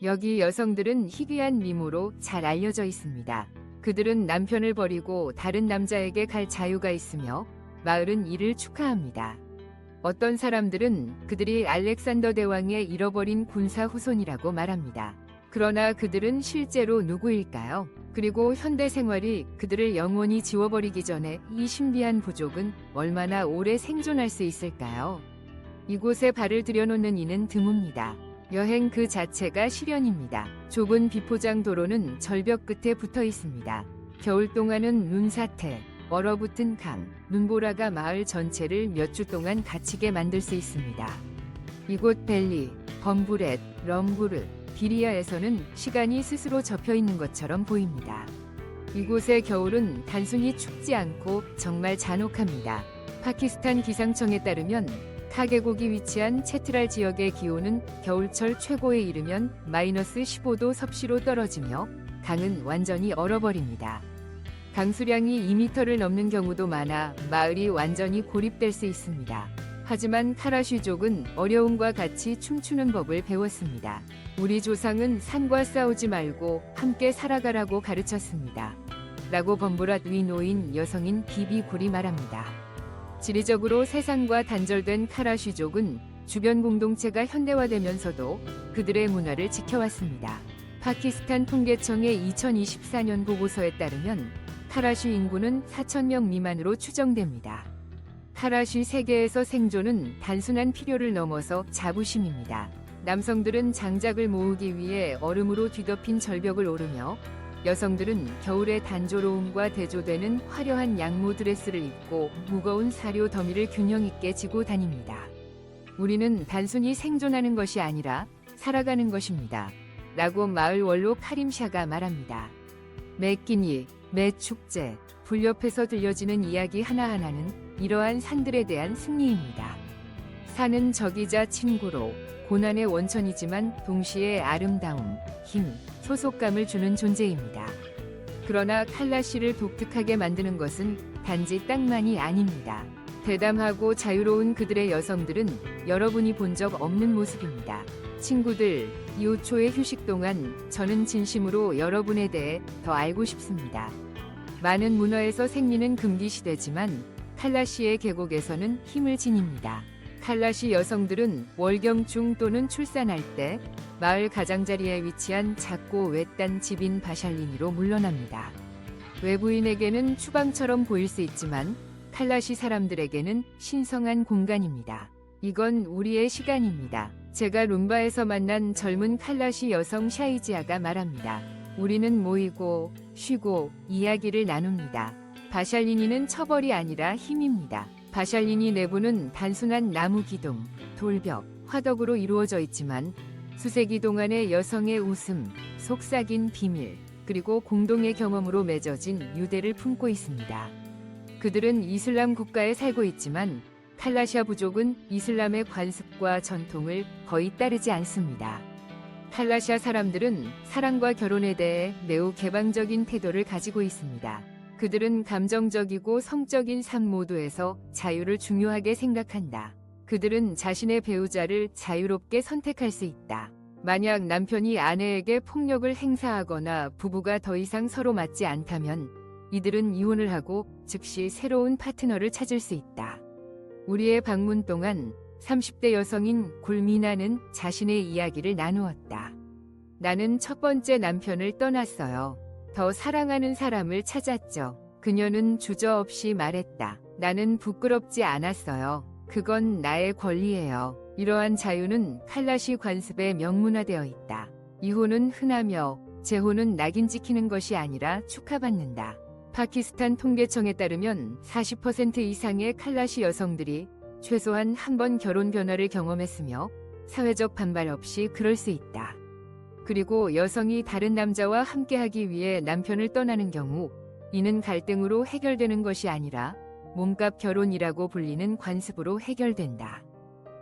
여기 여성들은 희귀한 미모로 잘 알려져 있습니다. 그들은 남편을 버리고 다른 남자에게 갈 자유가 있으며 마을은 이를 축하합니다. 어떤 사람들은 그들이 알렉산더 대왕의 잃어버린 군사 후손이라고 말합니다. 그러나 그들은 실제로 누구일까요? 그리고 현대 생활이 그들을 영원히 지워버리기 전에 이 신비한 부족은 얼마나 오래 생존할 수 있을까요? 이곳에 발을 들여놓는 이는 드뭅니다. 여행 그 자체가 시련입니다. 좁은 비포장 도로는 절벽 끝에 붙어 있습니다. 겨울 동안은 눈사태, 얼어붙은 강, 눈보라가 마을 전체를 몇 주 동안 갇히게 만들 수 있습니다. 이곳 벨리, 범브렛, 럼부르, 비리아에서는 시간이 스스로 접혀 있는 것처럼 보입니다. 이곳의 겨울은 단순히 춥지 않고 정말 잔혹합니다. 파키스탄 기상청에 따르면 카계곡이 위치한 체트랄 지역의 기온은 겨울철 최고에 이르면 마이너스 15도 섭씨로 떨어지며 강은 완전히 얼어버립니다. 강수량이 2m를 넘는 경우도 많아 마을이 완전히 고립될 수 있습니다. 하지만 카라쉬족은 어려움과 같이 춤추는 법을 배웠습니다. 우리 조상은 산과 싸우지 말고 함께 살아가라고 가르쳤습니다. 라고 범브랏 위 노인 여성인 비비 굴이 말합니다. 지리적으로 세상과 단절된 카라쉬족은 주변 공동체가 현대화되면서도 그들의 문화를 지켜왔습니다. 파키스탄 통계청의 2024년 보고서에 따르면 카라쉬 인구는 4,000명 미만으로 추정됩니다. 카라쉬 세계에서 생존은 단순한 필요를 넘어서 자부심입니다. 남성들은 장작을 모으기 위해 얼음으로 뒤덮인 절벽을 오르며 여성들은 겨울의 단조로움과 대조되는 화려한 양모 드레스를 입고 무거운 사료 더미를 균형 있게 지고 다닙니다. 우리는 단순히 생존하는 것이 아니라 살아가는 것입니다. 라고 마을 원로 카림샤가 말합니다. 매 끼니, 매 축제, 불 옆에서 들려지는 이야기 하나하나는 이러한 산들에 대한 승리입니다. 산은 적이자 친구로 고난의 원천이지만 동시에 아름다움, 힘, 소속감을 주는 존재입니다. 그러나 칼라시를 독특하게 만드는 것은 단지 땅만이 아닙니다. 대담하고 자유로운 그들의 여성들은 여러분이 본 적 없는 모습입니다. 친구들, 이 5초의 휴식 동안 저는 진심으로 여러분에 대해 더 알고 싶습니다. 많은 문화에서 생리는 금기시되지만 칼라시의 계곡에서는 힘을 지닙니다. 칼라시 여성들은 월경중 또는 출산할 때 마을 가장자리에 위치한 작고 외딴 집인 바샬리니로 물러납니다. 외부인에게는 추방처럼 보일 수 있지만 칼라시 사람들에게는 신성한 공간입니다. 이건 우리의 시간입니다. 제가 룸바에서 만난 젊은 칼라시 여성 샤이지아가 말합니다. 우리는 모이고 쉬고 이야기를 나눕니다. 바샬리니는 처벌이 아니라 힘입니다. 바샬리니 내부는 단순한 나무 기둥, 돌벽, 화덕으로 이루어져 있지만 수세기 동안의 여성의 웃음, 속삭인 비밀, 그리고 공동의 경험으로 맺어진 유대를 품고 있습니다. 그들은 이슬람 국가에 살고 있지만 칼라샤 부족은 이슬람의 관습과 전통을 거의 따르지 않습니다. 칼라샤 사람들은 사랑과 결혼에 대해 매우 개방적인 태도를 가지고 있습니다. 그들은 감정적이고 성적인 삶 모두에서 자유를 중요하게 생각한다. 그들은 자신의 배우자를 자유롭게 선택할 수 있다. 만약 남편이 아내에게 폭력을 행사하거나 부부가 더 이상 서로 맞지 않다면 이들은 이혼을 하고 즉시 새로운 파트너를 찾을 수 있다. 우리의 방문 동안 30대 여성인 굴미나는 자신의 이야기를 나누었다. 나는 첫 번째 남편을 떠났어요. 더 사랑하는 사람을 찾았죠. 그녀는 주저없이 말했다. 나는 부끄럽지 않았어요. 그건 나의 권리예요. 이러한 자유는 칼라시 관습에 명문화되어 있다. 이혼은 흔하며 재혼은 낙인 찍히는 것이 아니라 축하받는다. 파키스탄 통계청에 따르면 40% 이상의 칼라시 여성들이 최소한 한 번 결혼 변화를 경험했으며 사회적 반발 없이 그럴 수 있다. 그리고 여성이 다른 남자와 함께하기 위해 남편을 떠나는 경우 이는 갈등으로 해결되는 것이 아니라 몸값 결혼이라고 불리는 관습으로 해결된다.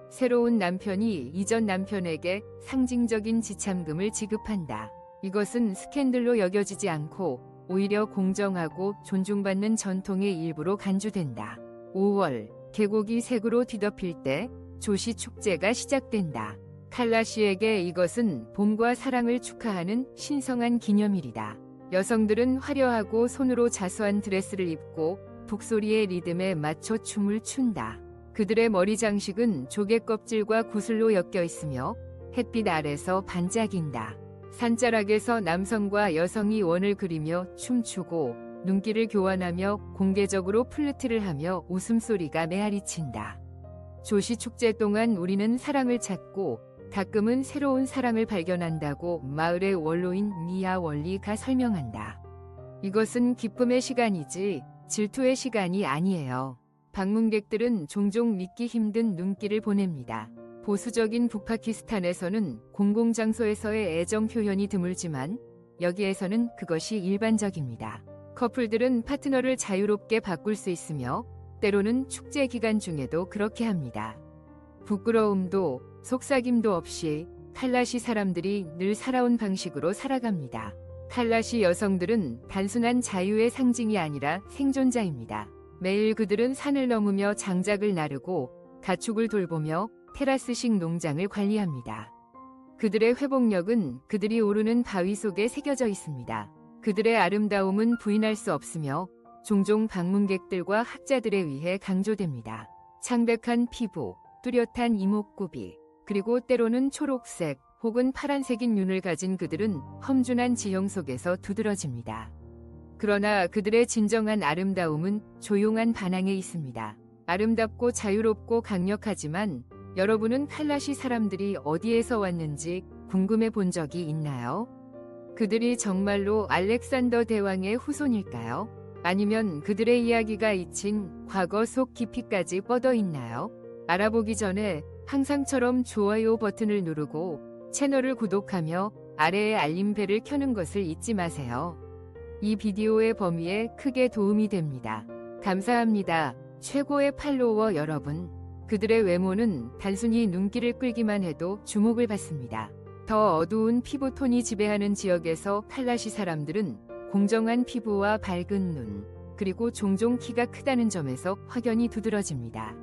새로운 남편이 이전 남편에게 상징적인 지참금을 지급한다. 이것은 스캔들로 여겨지지 않고 오히려 공정하고 존중받는 전통의 일부로 간주된다. 5월, 계곡이 색으로 뒤덮일 때 조시 축제가 시작된다. 칼라시에게 이것은 봄과 사랑을 축하하는 신성한 기념일이다. 여성들은 화려하고 손으로 자수한 드레스를 입고 북소리의 리듬에 맞춰 춤을 춘다. 그들의 머리 장식은 조개 껍질과 구슬로 엮여 있으며 햇빛 아래서 반짝인다. 산자락에서 남성과 여성이 원을 그리며 춤추고 눈길을 교환하며 공개적으로 플루트를 하며 웃음소리가 메아리친다. 조시 축제 동안 우리는 사랑을 찾고 가끔은 새로운 사랑을 발견한다고 마을의 원로인 미아 월리가 설명한다. 이것은 기쁨의 시간이지 질투의 시간이 아니에요. 방문객들은 종종 믿기 힘든 눈길을 보냅니다. 보수적인 북파키스탄에서는 공공장소에서의 애정 표현이 드물지만 여기에서는 그것이 일반적입니다. 커플들은 파트너를 자유롭게 바꿀 수 있으며 때로는 축제 기간 중에도 그렇게 합니다. 부끄러움도 속삭임도 없이 칼라시 사람들이 늘 살아온 방식으로 살아갑니다. 칼라시 여성들은 단순한 자유의 상징이 아니라 생존자입니다. 매일 그들은 산을 넘으며 장작을 나르고 가축을 돌보며 테라스식 농장을 관리합니다. 그들의 회복력은 그들이 오르는 바위 속에 새겨져 있습니다. 그들의 아름다움은 부인할 수 없으며 종종 방문객들과 학자들에 의해 강조됩니다. 창백한 피부, 뚜렷한 이목구비, 그리고 때로는 초록색 혹은 파란색인 눈을 가진 그들은 험준한 지형 속에서 두드러집니다. 그러나 그들의 진정한 아름다움은 조용한 반항에 있습니다. 아름답고 자유롭고 강력하지만 여러분은 칼라시 사람들이 어디에서 왔는지 궁금해 본 적이 있나요? 그들이 정말로 알렉산더 대왕의 후손일까요? 아니면 그들의 이야기가 잊힌 과거 속 깊이까지 뻗어 있나요? 알아보기 전에 항상처럼 좋아요 버튼을 누르고 채널을 구독하며 아래의 알림벨을 켜는 것을 잊지 마세요. 이 비디오의 범위에 크게 도움이 됩니다. 감사합니다. 최고의 팔로워 여러분. 그들의 외모는 단순히 눈길을 끌기만 해도 주목을 받습니다. 더 어두운 피부톤이 지배하는 지역에서 칼라시 사람들은 공정한 피부와 밝은 눈, 그리고 종종 키가 크다는 점에서 확연히 두드러집니다.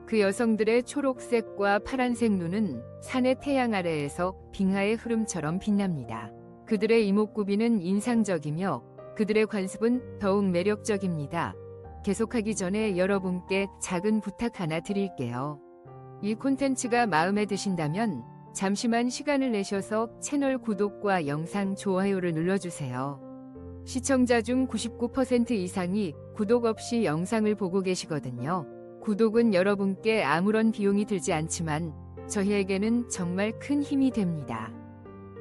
그 여성들의 초록색과 파란색 눈은 산의 태양 아래에서 빙하의 흐름처럼 빛납니다. 그들의 이목구비는 인상적이며 그들의 관습은 더욱 매력적입니다. 계속하기 전에 여러분께 작은 부탁 하나 드릴게요. 이 콘텐츠가 마음에 드신다면 잠시만 시간을 내셔서 채널 구독과 영상 좋아요를 눌러주세요. 시청자 중 99% 이상이 구독 없이 영상을 보고 계시거든요. 구독은 여러분께 아무런 비용이 들지 않지만 저희에게는 정말 큰 힘이 됩니다.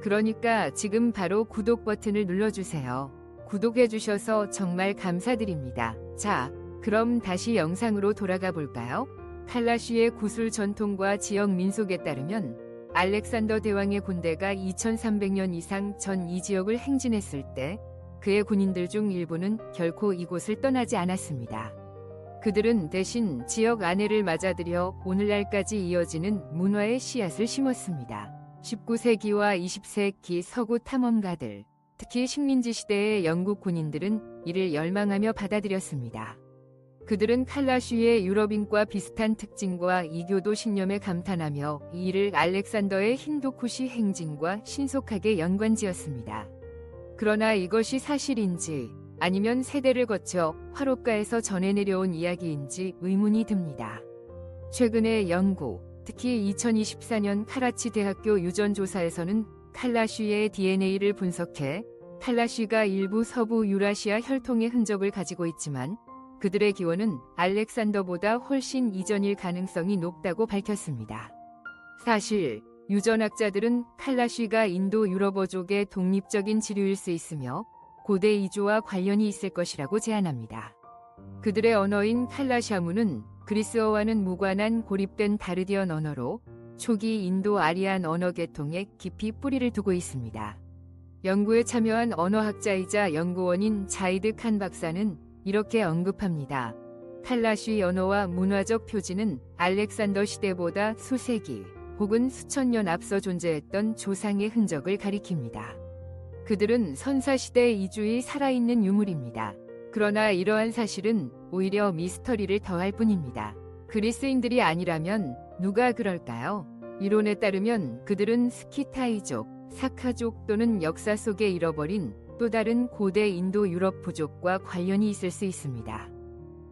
그러니까 지금 바로 구독 버튼을 눌러주세요. 구독해주셔서 정말 감사드립니다. 자, 그럼 다시 영상으로 돌아가 볼까요? 칼라시의 구슬 전통과 지역 민속에 따르면 알렉산더 대왕의 군대가 2300년 이상 전 이 지역을 행진했을 때 그의 군인들 중 일부는 결코 이곳을 떠나지 않았습니다. 그들은 대신 지역 안해를 맞아들여 오늘날까지 이어지는 문화의 씨앗을 심었습니다. 19세기와 20세기 서구 탐험가들, 특히 식민지 시대의 영국 군인들은 이를 열망하며 받아들였습니다. 그들은 칼라시의 유럽인과 비슷한 특징과 이교도 신념에 감탄하며 이 일을 알렉산더의 힌두쿠시 행진과 신속하게 연관지었습니다. 그러나 이것이 사실인지 아니면 세대를 거쳐 화롯가에서 전해 내려온 이야기인지 의문이 듭니다. 최근에 영국, 특히 2024년 카라치 대학교 유전조사에서는 칼라시의 DNA를 분석해 칼라시가 일부 서부 유라시아 혈통의 흔적을 가지고 있지만 그들의 기원은 알렉산더보다 훨씬 이전일 가능성이 높다고 밝혔습니다. 사실 유전학자들은 칼라시가 인도 유럽어족의 독립적인 지류일 수 있으며 고대 이주와 관련이 있을 것이라고 제안합니다. 그들의 언어인 칼라샤무는 그리스어와는 무관한 고립된 다르디언 언어로 초기 인도 아리안 언어 계통에 깊이 뿌리를 두고 있습니다. 연구에 참여한 언어학자이자 연구원인 자이드 칸 박사는 이렇게 언급합니다. 칼라시 언어와 문화적 표지는 알렉산더 시대보다 수세기 혹은 수천 년 앞서 존재했던 조상의 흔적을 가리킵니다. 그들은 선사시대 이주의 살아있는 유물입니다. 그러나 이러한 사실은 오히려 미스터리를 더할 뿐입니다. 그리스인들이 아니라면 누가 그럴까요? 이론에 따르면 그들은 스키타이족, 사카족 또는 역사 속에 잃어버린 또 다른 고대 인도 유럽 부족과 관련이 있을 수 있습니다.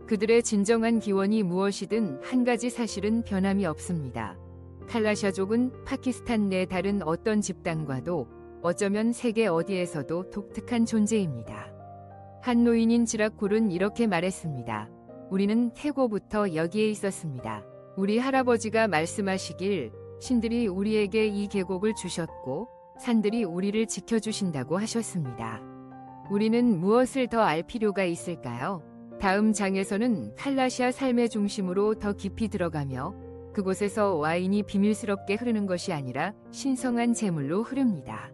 그들의 진정한 기원이 무엇이든 한 가지 사실은 변함이 없습니다. 칼라샤족은 파키스탄 내 다른 어떤 집단과도 어쩌면 세계 어디에서도 독특한 존재입니다. 한 노인인 지라콜은 이렇게 말했습니다. 우리는 태고부터 여기에 있었습니다. 우리 할아버지가 말씀하시길 신들이 우리에게 이 계곡을 주셨고 산들이 우리를 지켜주신다고 하셨습니다. 우리는 무엇을 더 알 필요가 있을까요? 다음 장에서는 칼라시아 삶의 중심으로 더 깊이 들어가며 그곳에서 와인이 비밀스럽게 흐르는 것이 아니라 신성한 제물로 흐릅니다.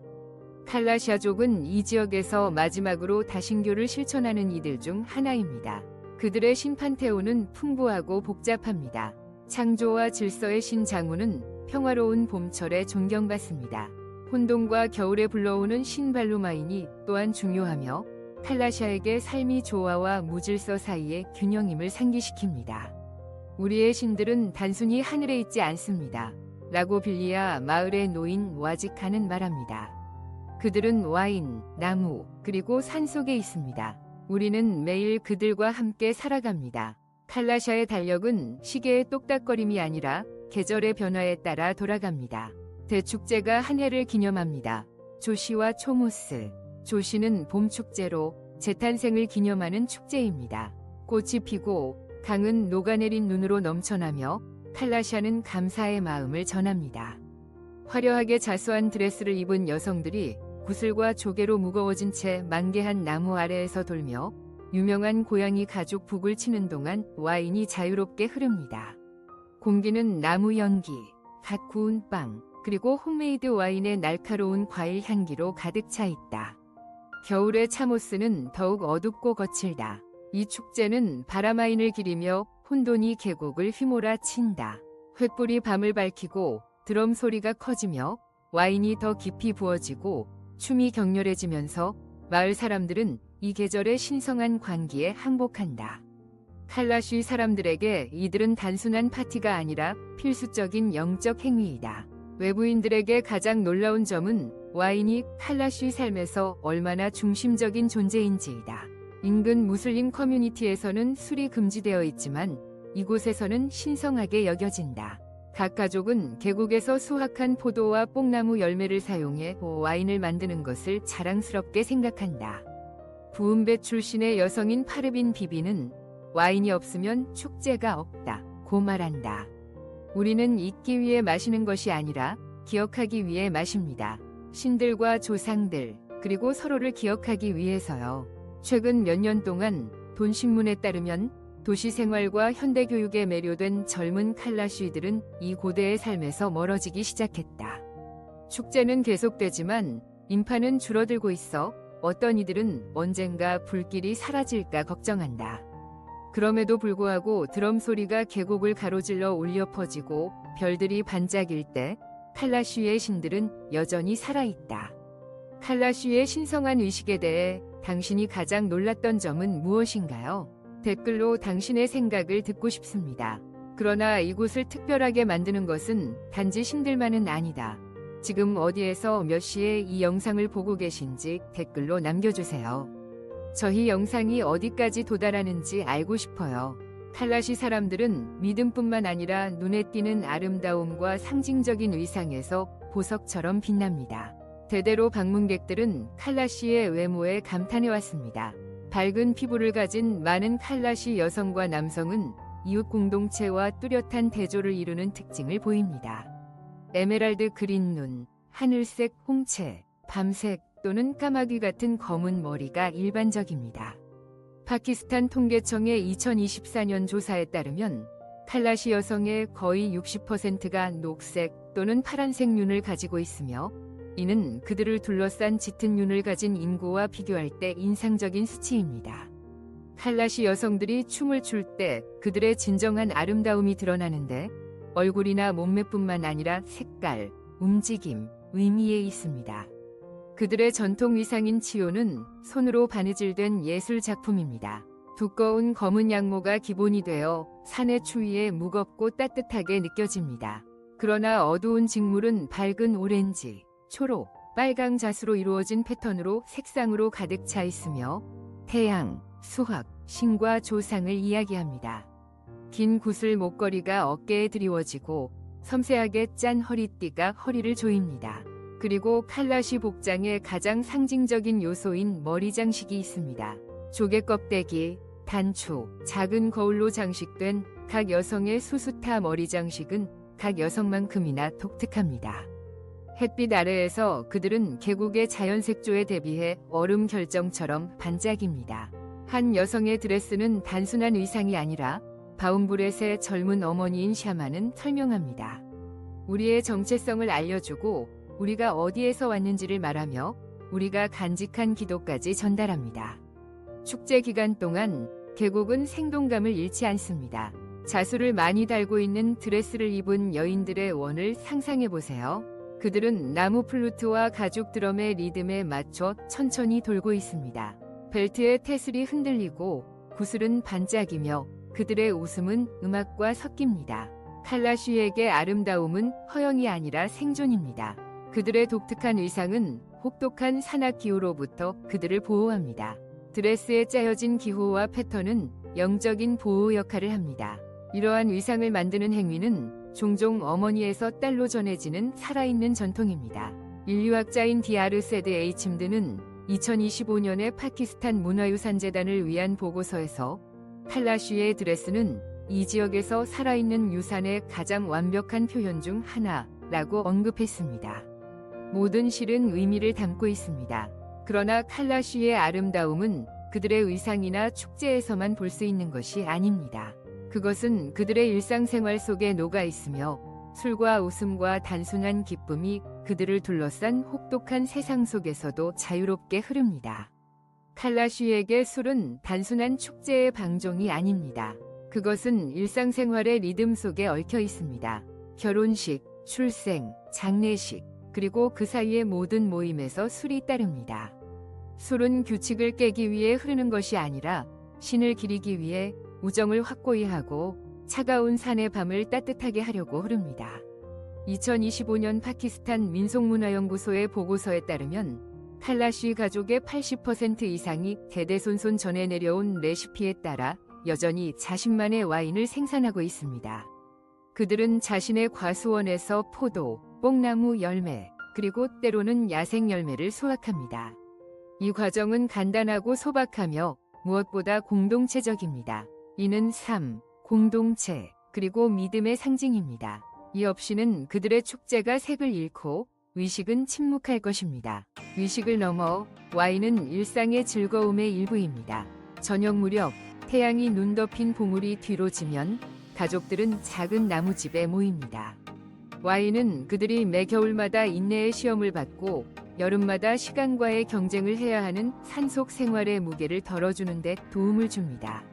칼라시아족은 이 지역에서 마지막으로 다신교를 실천하는 이들 중 하나입니다. 그들의 신판테온은 풍부하고 복잡합니다. 창조와 질서의 신 장우는 평화로운 봄철에 존경받습니다. 혼돈과 겨울에 불러오는 신 발루마인이 또한 중요하며 칼라시아에게 삶이 조화와 무질서 사이의 균형임을 상기시킵니다. 우리의 신들은 단순히 하늘에 있지 않습니다. 라고 빌리아 마을의 노인 와지카는 말합니다. 그들은 와인, 나무, 그리고 산 속에 있습니다. 우리는 매일 그들과 함께 살아갑니다. 칼라샤의 달력은 시계의 똑딱거림이 아니라 계절의 변화에 따라 돌아갑니다. 대축제가 한 해를 기념합니다. 조시와 초무스. 조시는 봄축제로 재탄생을 기념하는 축제입니다. 꽃이 피고 강은 녹아내린 눈으로 넘쳐나며 칼라샤는 감사의 마음을 전합니다. 화려하게 자수한 드레스를 입은 여성들이 구슬과 조개로 무거워진 채 만개한 나무 아래에서 돌며 유명한 고양이 가죽 북을 치는 동안 와인이 자유롭게 흐릅니다. 공기는 나무 연기, 갓 구운 빵, 그리고 홈메이드 와인의 날카로운 과일 향기로 가득 차 있다. 겨울의 차모스는 더욱 어둡고 거칠다. 이 축제는 바라마인을 기리며 혼돈이 계곡을 휘몰아친다. 횃불이 밤을 밝히고 드럼 소리가 커지며 와인이 더 깊이 부어지고 춤이 격렬해지면서 마을 사람들은 이 계절의 신성한 광기에 항복한다. 칼라쉬 사람들에게 이들은 단순한 파티가 아니라 필수적인 영적 행위이다. 외부인들에게 가장 놀라운 점은 와인이 칼라쉬 삶에서 얼마나 중심적인 존재인지이다. 인근 무슬림 커뮤니티에서는 술이 금지되어 있지만 이곳에서는 신성하게 여겨진다. 각 가족은 계곡에서 수확한 포도와 뽕나무 열매를 사용해 와인을 만드는 것을 자랑스럽게 생각한다. 부음배 출신의 여성인 파르빈 비비는 와인이 없으면 축제가 없다 고 말한다. 우리는 잊기 위해 마시는 것이 아니라 기억하기 위해 마십니다. 신들과 조상들 그리고 서로를 기억하기 위해서요. 최근 몇 년 동안 돈신문에 따르면 도시 생활과 현대 교육에 매료된 젊은 칼라쉬들은 이 고대의 삶에서 멀어지기 시작했다. 축제는 계속되지만 인파는 줄어들고 있어 어떤 이들은 언젠가 불길이 사라질까 걱정한다. 그럼에도 불구하고 드럼 소리가 계곡을 가로질러 울려 퍼지고 별들이 반짝일 때 칼라쉬의 신들은 여전히 살아있다. 칼라쉬의 신성한 의식에 대해 당신이 가장 놀랐던 점은 무엇인가요? 댓글로 당신의 생각을 듣고 싶습니다. 그러나 이곳을 특별하게 만드는 것은 단지 신들만은 아니다. 지금 어디에서 몇 시에 이 영상을 보고 계신지 댓글로 남겨주세요. 저희 영상이 어디까지 도달하는지 알고 싶어요. 칼라시 사람들은 믿음뿐만 아니라 눈에 띄는 아름다움과 상징적인 의상에서 보석처럼 빛납니다. 대대로 방문객들은 칼라시의 외모에 감탄해왔습니다. 밝은 피부를 가진 많은 칼라시 여성과 남성은 이웃 공동체와 뚜렷한 대조를 이루는 특징을 보입니다. 에메랄드 그린 눈, 하늘색 홍채, 밤색 또는 까마귀 같은 검은 머리가 일반적입니다. 파키스탄 통계청의 2024년 조사에 따르면 칼라시 여성의 거의 60%가 녹색 또는 파란색 눈을 가지고 있으며 이는 그들을 둘러싼 짙은 눈을 가진 인구와 비교할 때 인상적인 수치입니다. 칼라시 여성들이 춤을 출 때 그들의 진정한 아름다움이 드러나는데 얼굴이나 몸매뿐만 아니라 색깔, 움직임, 의미에 있습니다. 그들의 전통 의상인 치오는 손으로 바느질된 예술 작품입니다. 두꺼운 검은 양모가 기본이 되어 산의 추위에 무겁고 따뜻하게 느껴집니다. 그러나 어두운 직물은 밝은 오렌지, 초록, 빨강 자수로 이루어진 패턴으로 색상으로 가득 차 있으며 태양, 수학, 신과 조상을 이야기합니다. 긴 구슬 목걸이가 어깨에 드리워지고 섬세하게 짠 허리띠가 허리를 조입니다. 그리고 칼라시 복장의 가장 상징적인 요소인 머리 장식이 있습니다. 조개 껍데기, 단추, 작은 거울로 장식된 각 여성의 수수타 머리 장식은 각 여성만큼이나 독특합니다. 햇빛 아래에서 그들은 계곡의 자연색조에 대비해 얼음 결정처럼 반짝입니다. 한 여성의 드레스는 단순한 의상이 아니라 바움브렛의 젊은 어머니인 샤만은 설명합니다. 우리의 정체성을 알려주고 우리가 어디에서 왔는지를 말하며 우리가 간직한 기도까지 전달합니다. 축제 기간 동안 계곡은 생동감을 잃지 않습니다. 자수를 많이 달고 있는 드레스를 입은 여인들의 원을 상상해보세요. 그들은 나무 플루트와 가죽 드럼의 리듬에 맞춰 천천히 돌고 있습니다. 벨트의 태슬이 흔들리고 구슬은 반짝이며 그들의 웃음은 음악과 섞입니다. 칼라쉬에게 아름다움은 허영이 아니라 생존입니다. 그들의 독특한 의상은 혹독한 산악 기후로부터 그들을 보호합니다. 드레스에 짜여진 기호와 패턴은 영적인 보호 역할을 합니다. 이러한 의상을 만드는 행위는 종종 어머니에서 딸로 전해지는 살아있는 전통입니다. 인류학자인 디아르 세드 에이침드는 2025년에 파키스탄 문화유산재단을 위한 보고서에서 칼라쉬의 드레스는 이 지역에서 살아있는 유산의 가장 완벽한 표현 중 하나라고 언급했습니다. 모든 실은 의미를 담고 있습니다. 그러나 칼라쉬의 아름다움은 그들의 의상이나 축제에서만 볼 수 있는 것이 아닙니다. 그것은 그들의 일상생활 속에 녹아 있으며 술과 웃음과 단순한 기쁨이 그들을 둘러싼 혹독한 세상 속에서도 자유롭게 흐릅니다. 칼라쉬에게 술은 단순한 축제의 방종이 아닙니다. 그것은 일상생활의 리듬 속에 얽혀 있습니다. 결혼식, 출생, 장례식, 그리고 그 사이의 모든 모임에서 술이 따릅니다. 술은 규칙을 깨기 위해 흐르는 것이 아니라 신을 기리기 위해 우정을 확고히 하고 차가운 산의 밤을 따뜻하게 하려고 흐릅니다. 2025년 파키스탄 민속문화연구소의 보고서에 따르면 칼라쉬 가족의 80% 이상이 대대손손 전해 내려온 레시피에 따라 여전히 자신만의 와인을 생산하고 있습니다. 그들은 자신의 과수원에서 포도, 뽕나무 열매, 그리고 때로는 야생 열매를 수확합니다. 이 과정은 간단하고 소박하며 무엇보다 공동체적입니다. 이는 삶, 공동체, 그리고 믿음의 상징입니다. 이 없이는 그들의 축제가 색을 잃고 의식은 침묵할 것입니다. 의식을 넘어 와인은 일상의 즐거움의 일부입니다. 저녁 무렵 태양이 눈 덮인 봉우리 뒤로 지면 가족들은 작은 나무집에 모입니다. 와인은 그들이 매 겨울마다 인내의 시험을 받고 여름마다 시간과의 경쟁을 해야 하는 산속 생활의 무게를 덜어주는 데 도움을 줍니다.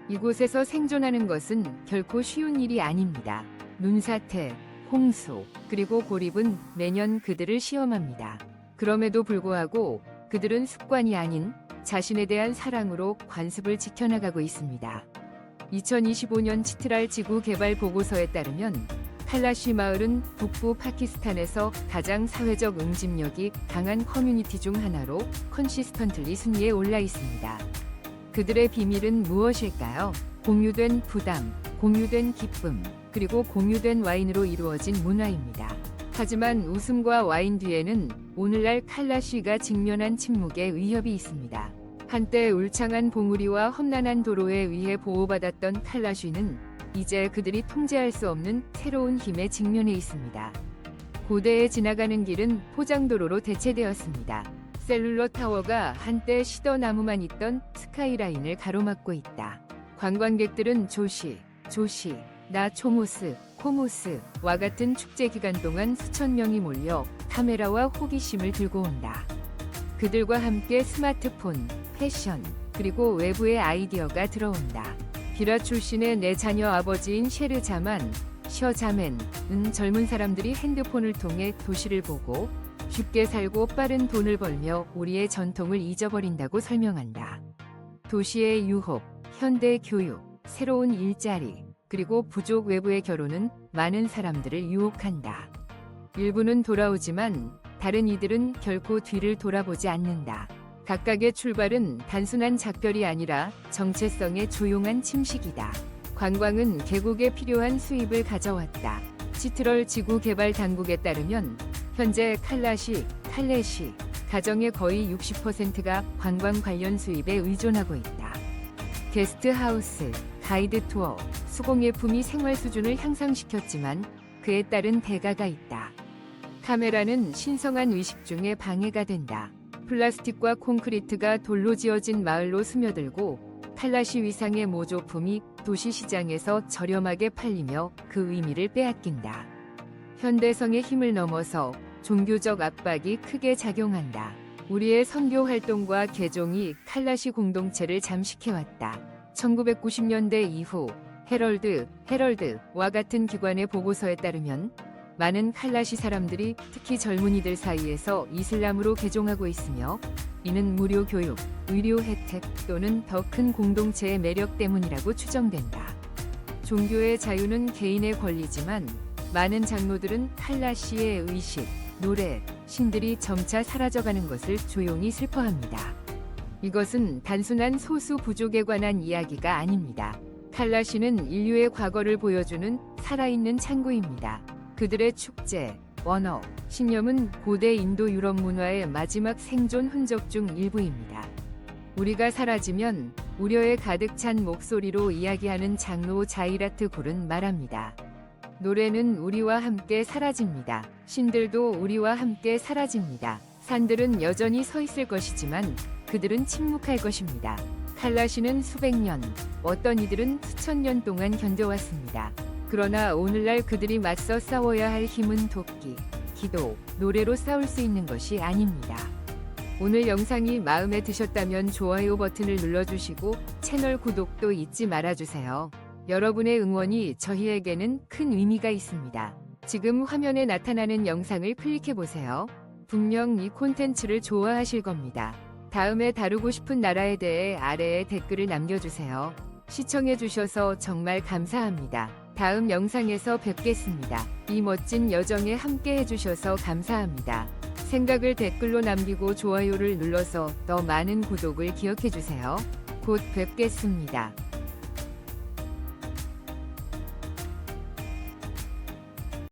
이곳에서 생존하는 것은 결코 쉬운 일이 아닙니다. 눈사태, 홍수, 그리고 고립은 매년 그들을 시험합니다. 그럼에도 불구하고 그들은 습관이 아닌 자신에 대한 사랑으로 관습을 지켜나가고 있습니다. 2025년 치트랄 지구 개발 보고서에 따르면 칼라쉬 마을은 북부 파키스탄에서 가장 사회적 응집력이 강한 커뮤니티 중 하나로 컨시스턴틀리 순위에 올라 있습니다. 그들의 비밀은 무엇일까요? 공유된 부담, 공유된 기쁨, 그리고 공유된 와인으로 이루어진 문화입니다. 하지만 웃음과 와인 뒤에는 오늘날 칼라쉬가 직면한 침묵의 위협이 있습니다. 한때 울창한 봉우리와 험난한 도로에 의해 보호받았던 칼라쉬는 이제 그들이 통제할 수 없는 새로운 힘에 직면해 있습니다. 고대에 지나가는 길은 포장도로로 대체되었습니다. 셀룰러 타워가 한때 시더나무만 있던 스카이라인을 가로막고 있다. 관광객들은 조시, 나 초모스, 코모스와 같은 축제 기간 동안 수천 명이 몰려 카메라와 호기심을 들고 온다. 그들과 함께 스마트폰, 패션, 그리고 외부의 아이디어가 들어온다. 비라 출신의 내 자녀 아버지인 셰르자만, 셔자맨은 젊은 사람들이 핸드폰을 통해 도시를 보고 쉽게 살고 빠른 돈을 벌며 우리의 전통을 잊어버린다고 설명한다. 도시의 유혹, 현대 교육, 새로운 일자리, 그리고 부족 외부의 결혼은 많은 사람들을 유혹한다. 일부는 돌아오지만 다른 이들은 결코 뒤를 돌아보지 않는다. 각각의 출발은 단순한 작별이 아니라 정체성의 조용한 침식이다. 관광은 계곡에 필요한 수입을 가져왔다. 치트럴 지구개발당국에 따르면 현재 칼렛이 가정의 거의 60%가 관광 관련 수입에 의존하고 있다. 게스트하우스, 가이드 투어, 수공예품이 생활 수준을 향상시켰지만 그에 따른 대가가 있다. 카메라는 신성한 의식 중에 방해가 된다. 플라스틱과 콘크리트가 돌로 지어진 마을로 스며들고 칼라시 위상의 모조품이 도시 시장에서 저렴하게 팔리며 그 의미를 빼앗긴다. 현대성의 힘을 넘어서 종교적 압박이 크게 작용한다. 우리의 선교 활동과 개종이 칼라시 공동체를 잠식해왔다. 1990년대 이후 헤럴드와 같은 기관의 보고서에 따르면 많은 칼라시 사람들이 특히 젊은이들 사이에서 이슬람으로 개종하고 있으며 이는 무료 교육, 의료 혜택 또는 더 큰 공동체의 매력 때문이라고 추정된다. 종교의 자유는 개인의 권리지만 많은 장로들은 칼라시의 의식, 노래, 신들이 점차 사라져가는 것을 조용히 슬퍼합니다. 이것은 단순한 소수 부족에 관한 이야기가 아닙니다. 칼라시는 인류의 과거를 보여주는 살아있는 창구입니다. 그들의 축제, 언어, 신념은 고대 인도 유럽 문화의 마지막 생존 흔적 중 일부입니다. 우리가 사라지면 우려에 가득 찬 목소리로 이야기하는 장로 자이라트 굴은 말합니다. 노래는 우리와 함께 사라집니다. 신들도 우리와 함께 사라집니다. 산들은 여전히 서 있을 것이지만 그들은 침묵할 것입니다. 칼라시는 수백 년, 어떤 이들은 수천 년 동안 견뎌왔습니다. 그러나 오늘날 그들이 맞서 싸워야 할 힘은 돕기, 기도, 노래로 싸울 수 있는 것이 아닙니다. 오늘 영상이 마음에 드셨다면 좋아요 버튼을 눌러주시고 채널 구독도 잊지 말아주세요. 여러분의 응원이 저희에게는 큰 의미가 있습니다. 지금 화면에 나타나는 영상을 클릭해보세요. 분명 이 콘텐츠를 좋아하실 겁니다. 다음에 다루고 싶은 나라에 대해 아래에 댓글을 남겨주세요. 시청해주셔서 정말 감사합니다. 다음 영상에서 뵙겠습니다. 이 멋진 여정에 함께 해주셔서 감사합니다. 생각을 댓글로 남기고 좋아요를 눌러서 더 많은 구독을 기억해주세요. 곧 뵙겠습니다.